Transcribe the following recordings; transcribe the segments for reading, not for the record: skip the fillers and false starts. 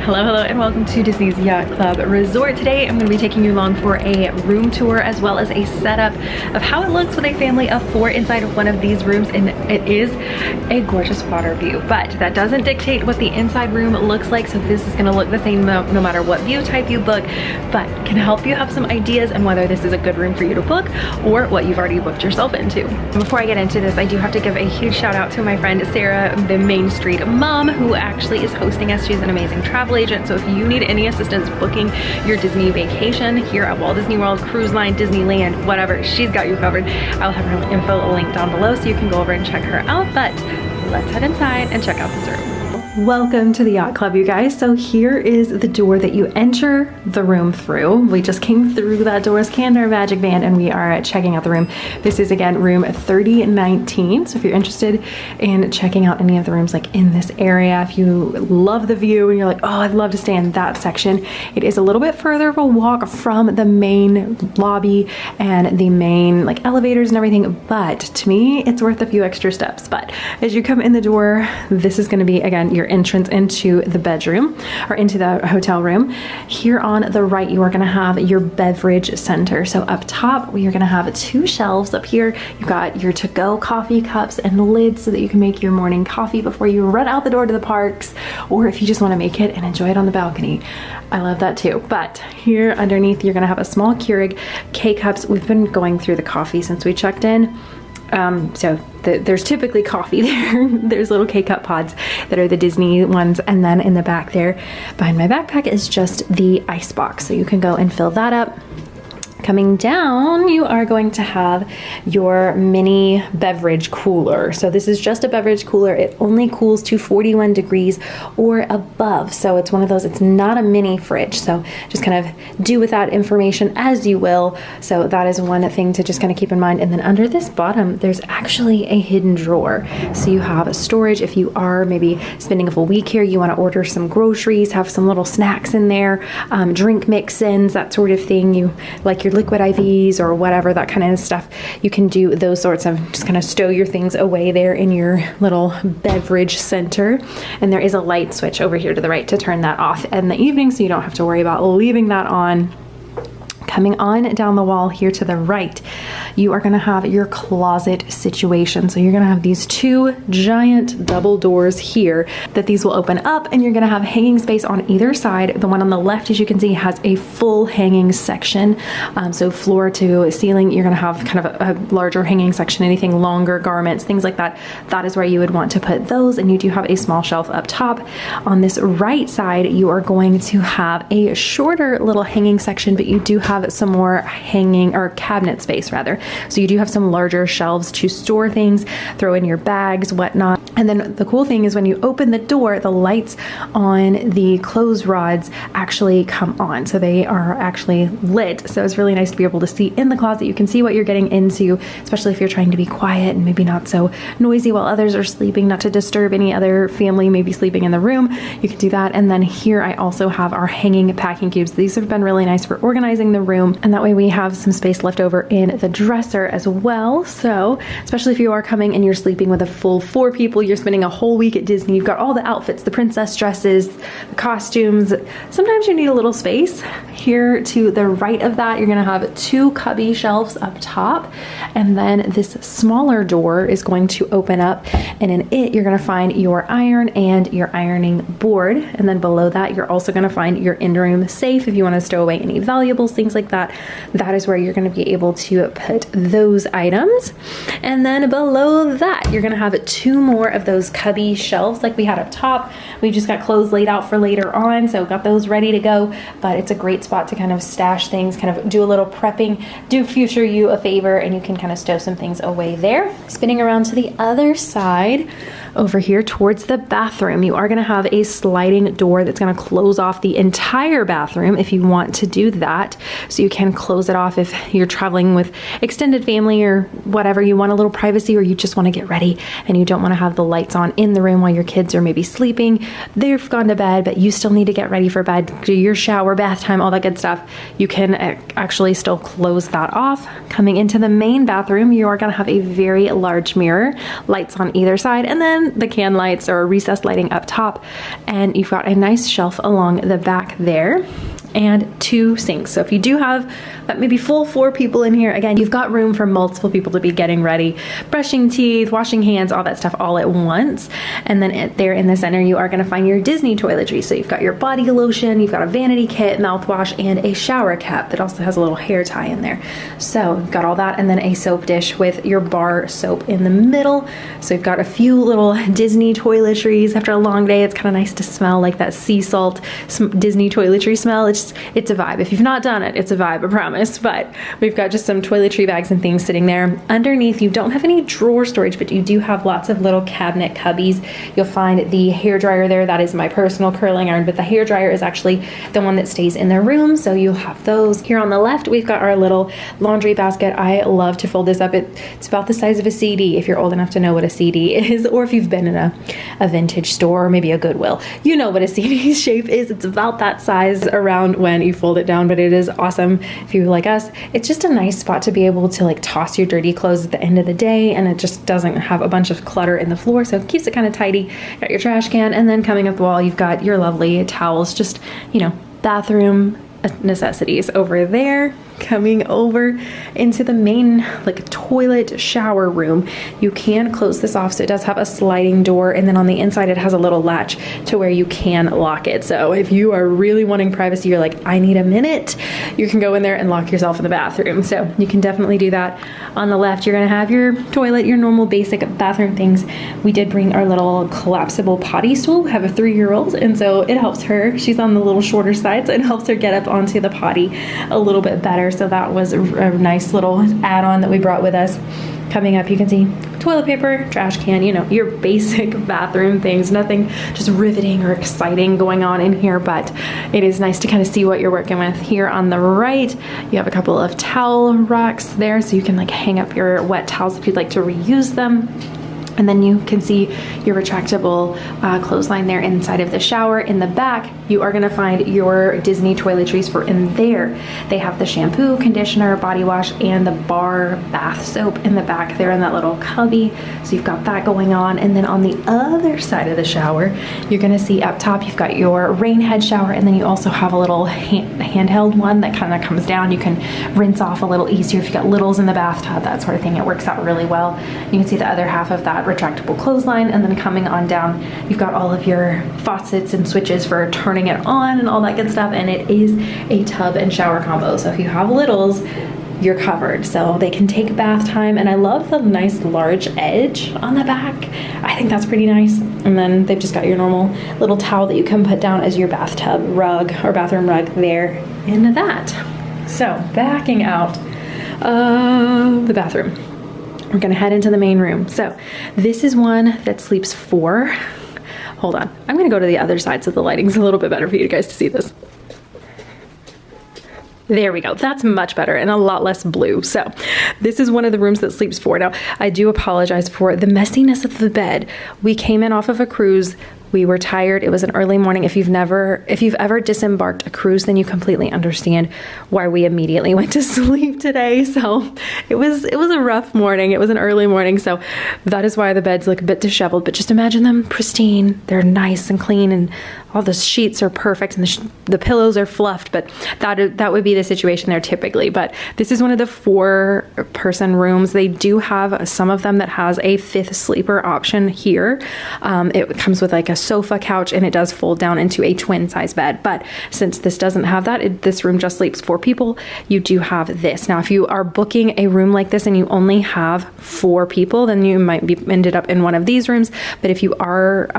Hello, and welcome to Disney's Yacht Club Resort. Today, I'm going to be taking you along for a room tour as well as a setup of how it looks with a family of 4 inside of one of these rooms, and it is a gorgeous water view, but that doesn't dictate what the inside room looks like, so this is going to look the same no matter what view type you book, but can help you have some ideas on whether this is a good room for you to book or what you've already booked yourself into. Before I get into this, I do have to give a huge shout out to my friend Sarah, the Main Street Mom, who actually is hosting us. She's an amazing travel agent, so if you need any assistance booking your Disney vacation here at Walt Disney World, Cruise Line, Disneyland, whatever, she's got you covered. I'll have her info linked down below so you can go over and check her out, but let's head inside and check out this room. Welcome to the Yacht Club, you guys. So here is the door that you enter the room through. We just came through that door, scanned our magic band, and we are checking out the room. This is again room 3019. So if you're interested in checking out any of the rooms like in this area, if you love the view and you're like, oh, I'd love to stay in that section, it is a little bit further of a walk from the main lobby and the main like elevators and everything, but to me it's worth a few extra steps. But as you come in the door, this is going to be again your entrance into the bedroom or into the hotel room. Here on the right, you are going to have your beverage center. So up top, we are going to have 2 shelves. Up here, you've got your to-go coffee cups and lids so that you can make your morning coffee before you run out the door to the parks, or if you just want to make it and enjoy it on the balcony. I love that too. But here underneath, you're going to have a small Keurig K-cups. We've been going through the coffee since we checked in. There's typically coffee there. There's little K-cup pods that are the Disney ones, and then in the back there behind my backpack is just the ice box, so you can go and fill that up. Coming down, you are going to have your mini beverage cooler. So this is just a beverage cooler. It only cools to 41 degrees or above. So it's one of those, it's not a mini fridge. So just kind of do with that information as you will. So that is one thing to just kind of keep in mind. And then under this bottom, there's actually a hidden drawer. So you have a storage if you are maybe spending a full week here, you want to order some groceries, have some little snacks in there, drink mix-ins, that sort of thing. You like your liquid IVs or whatever, that kind of stuff. You can do those sorts of, just kind of stow your things away there in your little beverage center. And there is a light switch over here to the right to turn that off in the evening, so you don't have to worry about leaving that on. Coming on down the wall here to the right, you are going to have your closet situation. So you're going to have these 2 giant double doors here that these will open up, and you're going to have hanging space on either side. The one on the left, as you can see, has a full hanging section. So floor to ceiling, you're going to have kind of a larger hanging section, anything longer, garments, things like that. That is where you would want to put those, and you do have a small shelf up top. On this right side, you are going to have a shorter little hanging section, but you do have some more hanging or cabinet space rather. So you do have some larger shelves to store things, throw in your bags, whatnot. And then the cool thing is when you open the door, the lights on the clothes rods actually come on. So they are actually lit. So it's really nice to be able to see in the closet. You can see what you're getting into, especially if you're trying to be quiet and maybe not so noisy while others are sleeping, not to disturb any other family maybe sleeping in the room. You can do that. And then here I also have our hanging packing cubes. These have been really nice for organizing the room, and that way we have some space left over in the dresser as well. So especially if you are coming and you're sleeping with a full 4 people, you're spending a whole week at Disney, you've got all the outfits, the princess dresses, the costumes, sometimes you need a little space. Here to the right of that, you're going to have 2 cubby shelves up top, and then this smaller door is going to open up, and in it you're going to find your iron and your ironing board. And then below that, you're also going to find your in-room safe if you want to stow away any valuables, things like that. That is where you're going to be able to put those items. And then below that, you're going to have 2 more of those cubby shelves like we had up top. We just got clothes laid out for later on, so got those ready to go. But it's a great spot to kind of stash things, kind of do a little prepping, do future you a favor, and you can kind of stow some things away there. Spinning around to the other side, over here towards the bathroom, you are going to have a sliding door that's going to close off the entire bathroom if you want to do that. So you can close it off if you're traveling with extended family or whatever, you want a little privacy, or you just want to get ready and you don't want to have the lights on in the room while your kids are maybe sleeping. They've gone to bed, but you still need to get ready for bed, do your shower, bath time, all that good stuff. You can actually still close that off. Coming into the main bathroom, you are going to have a very large mirror, lights on either side, and then and the can lights or recessed lighting up top. And you've got a nice shelf along the back there, and 2 sinks. So if you do have that maybe full 4 people in here, again, you've got room for multiple people to be getting ready, brushing teeth, washing hands, all that stuff all at once. And then there in the center, you are gonna find your Disney toiletries. So you've got your body lotion, you've got a vanity kit, mouthwash, and a shower cap that also has a little hair tie in there. So you've got all that, and then a soap dish with your bar soap in the middle. So you've got a few little Disney toiletries. After a long day, it's kind of nice to smell like that sea salt Disney toiletry smell. It's a vibe. If you've not done it, it's a vibe, I promise. But we've got just some toiletry bags and things sitting there. Underneath, you don't have any drawer storage, but you do have lots of little cabinet cubbies. You'll find the hair dryer there. That is my personal curling iron, but the hair dryer is actually the one that stays in the room. So you'll have those. Here on the left, we've got our little laundry basket. I love to fold this up. It's about the size of a CD, if you're old enough to know what a CD is, or if you've been in a vintage store or maybe a Goodwill. You know what a CD's shape is. It's about that size around when you fold it down, but it is awesome if you like us. It's just a nice spot to be able to like toss your dirty clothes at the end of the day, and it just doesn't have a bunch of clutter in the floor, so it keeps it kind of tidy. Got your trash can, and then coming up the wall, you've got your lovely towels, just, you know, bathroom necessities over there. Coming over into the main like toilet shower room, you can close this off, so it does have a sliding door, and then on the inside it has a little latch to where you can lock it. So if you are really wanting privacy, you're like, I need a minute, you can go in there and lock yourself in the bathroom. So you can definitely do that. On the left, you're gonna have your toilet, your normal basic bathroom things. We did bring our little collapsible potty stool. We have a 3-year-old, and so it helps her. She's on the little shorter side, so it helps her get up onto the potty a little bit better. So that was a nice little add-on that we brought with us. Coming up, you can see toilet paper, trash can, you know, your basic bathroom things. Nothing just riveting or exciting going on in here, but it is nice to kind of see what you're working with. Here on the right, you have a couple of towel racks there, so you can like hang up your wet towels if you'd like to reuse them. And then you can see your retractable clothesline there inside of the shower. In the back, you are gonna find your Disney toiletries for in there. They have the shampoo, conditioner, body wash, and the bar bath soap in the back there in that little cubby. So you've got that going on. And then on the other side of the shower, you're gonna see up top, you've got your rain head shower, and then you also have a little handheld one that kind of comes down. You can rinse off a little easier if you've got littles in the bathtub, that sort of thing. It works out really well. You can see the other half of that retractable clothesline, and then coming on down, you've got all of your faucets and switches for turning it on and all that good stuff. And it is a tub and shower combo, so if you have littles, you're covered. So they can take bath time, and I love the nice large edge on the back. I think that's pretty nice. And then they've just got your normal little towel that you can put down as your bathtub rug or bathroom rug there in that. So backing out of the bathroom, we're gonna head into the main room. So this is one that sleeps 4. Hold on, I'm gonna go to the other side so the lighting's a little bit better for you guys to see this. There we go, that's much better and a lot less blue. So this is one of the rooms that sleeps 4. Now, I do apologize for the messiness of the bed. We came in off of a cruise. We were tired. It was an early morning. If you've ever disembarked a cruise, then you completely understand why we immediately went to sleep today. So it was a rough morning. It was an early morning. So that is why the beds look a bit disheveled, but just imagine them pristine. They're nice and clean, and all the sheets are perfect, and the pillows are fluffed, but that would be the situation there typically. But this is one of the 4-person rooms. They do have some of them that has a 5th sleeper option here. It comes with like a sofa couch, and it does fold down into a twin size bed. But since this doesn't have that, this room just sleeps 4 people, you do have this. Now, if you are booking a room like this and you only have 4 people, then you might be ended up in one of these rooms. But if you are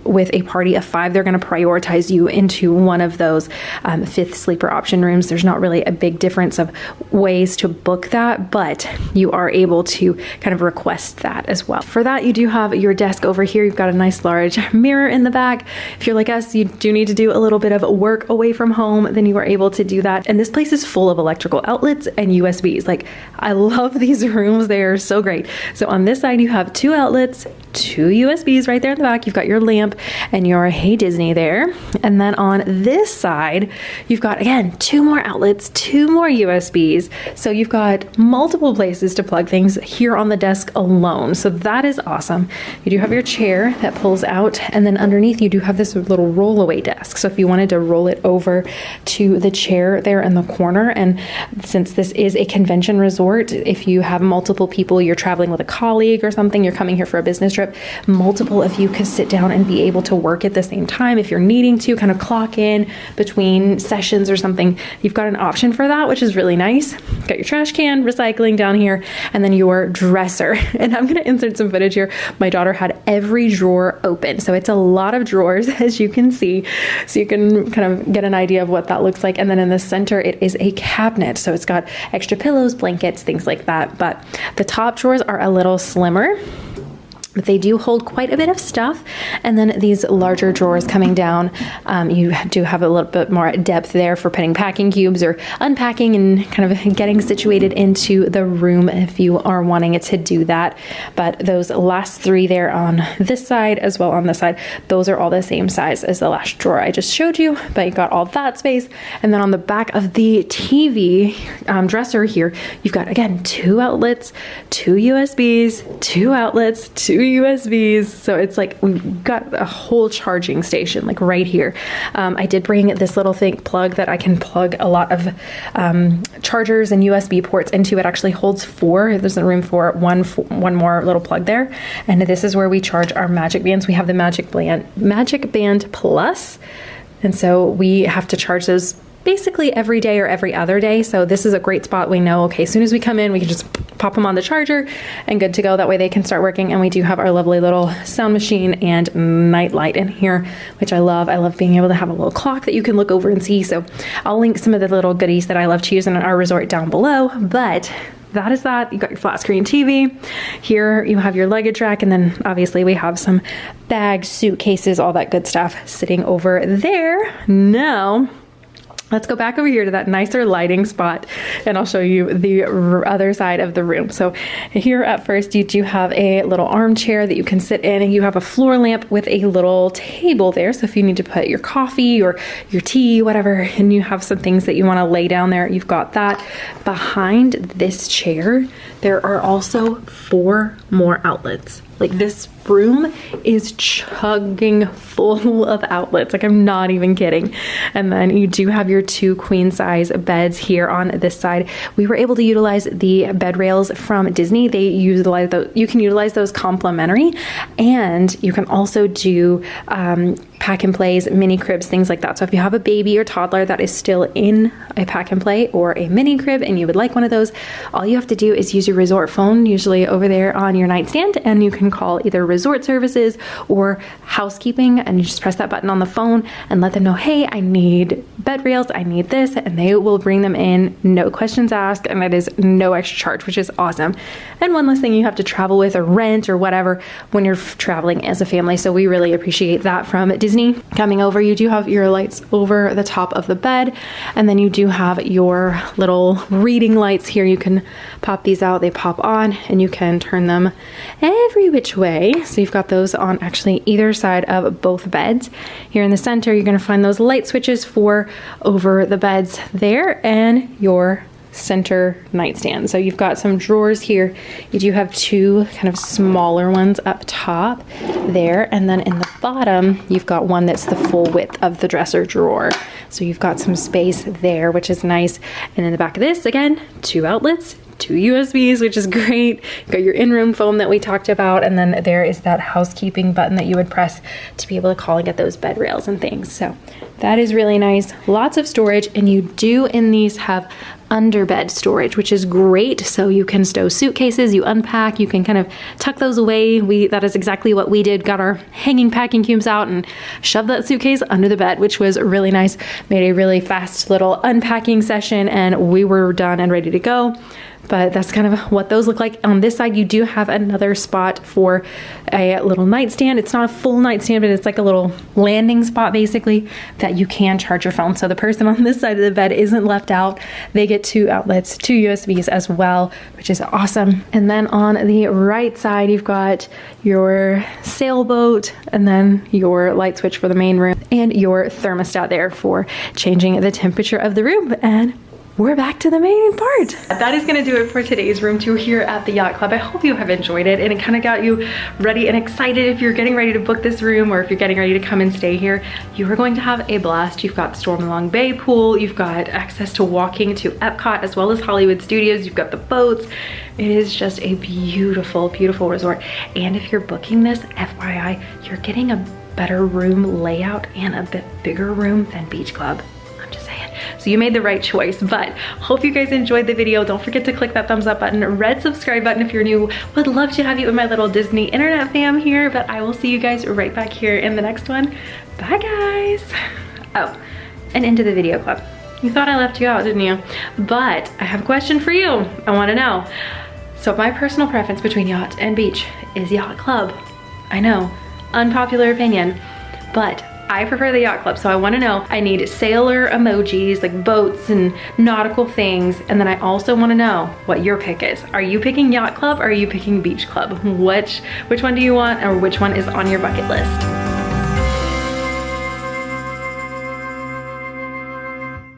with a party of 5, they're going to prioritize you into one of those 5th sleeper option rooms. There's not really a big difference of ways to book that, but you are able to kind of request that as well. For that, you do have your desk over here. You've got a nice large mirror in the back. If you're like us, you do need to do a little bit of work away from home, then you are able to do that. And this place is full of electrical outlets and USBs. Like, I love these rooms. They are so great. So on this side, you have 2 outlets, 2 USBs right there in the back. You've got your lamp and your Hey Disney there. there. And then on this side, you've got, again, 2 more outlets, 2 more USBs. So you've got multiple places to plug things here on the desk alone. So that is awesome. You do have your chair that pulls out, and then underneath you do have this little roll-away desk. So if you wanted to roll it over to the chair there in the corner, and since this is a convention resort, if you have multiple people, you're traveling with a colleague or something, you're coming here for a business trip, multiple of you could sit down and be able to work at the same time. If you're needing to kind of clock in between sessions or something, you've got an option for that, which is really nice. Got your trash can, recycling down here, and then your dresser. And I'm going to insert some footage here. My daughter had every drawer open. So it's a lot of drawers, as you can see. So you can kind of get an idea of what that looks like. And then in the center, it is a cabinet. So it's got extra pillows, blankets, things like that. But the top drawers are a little slimmer, but they do hold quite a bit of stuff. And then these larger drawers coming down, you do have a little bit more depth there for putting packing cubes or unpacking and kind of getting situated into the room if you are wanting it to do that. But those last 3 there on this side as well on this side, those are all the same size as the last drawer I just showed you, but you got all that space. And then on the back of the TV dresser here, you've got, again, 2 outlets, 2 USBs, 2 outlets, 2 USBs. So it's like we've got a whole charging station like right here. I did bring this little plug that I can plug a lot of chargers and USB ports into. It actually holds 4. There's room for one more little plug there. And this is where we charge our Magic Bands. We have the Magic Band Plus. And so we have to charge those basically every day or every other day. So this is a great spot. We know, okay, as soon as we come in, we can just pop them on the charger and good to go. That way they can start working. And we do have our lovely little sound machine and night light in here, which I love. I love being able to have a little clock that you can look over and see. So I'll link some of the little goodies that I love to use in our resort down below. But that is that. You got your flat screen TV. Here you have your luggage rack, and then obviously we have some bags, suitcases, all that good stuff sitting over there. Now, let's go back over here to that nicer lighting spot, and I'll show you the other side of the room. So here at first, you do have a little armchair that you can sit in, and you have a floor lamp with a little table there. So if you need to put your coffee or your tea, whatever, and you have some things that you want to lay down there, you've got that. Behind this chair, there are also 4 more outlets. Like, this room is chugging full of outlets. Like, I'm not even kidding. And then you do have your 2 queen size beds here on this side. We were able to utilize the bed rails from Disney. They utilize those. You can utilize those complimentary, and you can also do pack and plays, mini cribs, things like that. So if you have a baby or toddler that is still in a pack and play or a mini crib and you would like one of those, all you have to do is use your resort phone, usually over there on your nightstand, and you can call either resort services or housekeeping, and you just press that button on the phone and let them know, hey, I need bed rails, I need this, and they will bring them in, no questions asked, and it is no extra charge, which is awesome. And one less thing you have to travel with or rent or whatever when you're traveling as a family. So we really appreciate that from Disney. Coming over, you do have your lights over the top of the bed, and then you do have your little reading lights here. You can pop these out, they pop on, and you can turn them every which way. So you've got those on actually either side of both beds. Here in the center, you're going to find those light switches for over the beds there, and your center nightstand. So you've got some drawers here. You do have 2 kind of smaller ones up top there, and then in the bottom you've got one that's the full width of the dresser drawer. So you've got some space there, which is nice. And in the back of this, again, 2 outlets, 2 USBs, which is great. You've got your in-room phone that we talked about, and then there is that housekeeping button that you would press to be able to call and get those bed rails and things. So that is really nice. Lots of storage, and you do in these have underbed storage, which is great. So you can stow suitcases, you unpack, you can kind of tuck those away. That is exactly what we did. Got our hanging packing cubes out and shoved that suitcase under the bed, which was really nice. Made a really fast little unpacking session, and we were done and ready to go. but that's kind of what those look like. On this side, you do have another spot for a little nightstand. It's not a full nightstand, but it's like a little landing spot basically that you can charge your phone. So the person on this side of the bed isn't left out. They get 2 outlets, 2 USBs as well, which is awesome. And then on the right side, you've got your sailboat and then your light switch for the main room and your thermostat there for changing the temperature of the room. And we're back to the main part. That is gonna do it for today's room tour here at the Yacht Club. I hope you have enjoyed it and it kind of got you ready and excited if you're getting ready to book this room or if you're getting ready to come and stay here. You are going to have a blast. You've got the Stormalong Bay pool, you've got access to walking to Epcot as well as Hollywood Studios, you've got the boats. It is just a beautiful, beautiful resort. And if you're booking this, FYI, you're getting a better room layout and a bit bigger room than Beach Club. So you made the right choice, but hope you guys enjoyed the video. Don't forget to click that thumbs up button, red subscribe button if you're new. Would love to have you in my little Disney internet fam here, but I will see you guys right back here in the next one. Bye guys. Oh, and into the video club. You thought I left you out, didn't you? But I have a question for you. I want to know. So my personal preference between yacht and beach is Yacht Club. I know, unpopular opinion, but I prefer the Yacht Club, so I want to know. I need sailor emojis, like boats and nautical things, and then I also want to know what your pick is. Are you picking Yacht Club or are you picking Beach Club? Which one do you want, or which one is on your bucket list?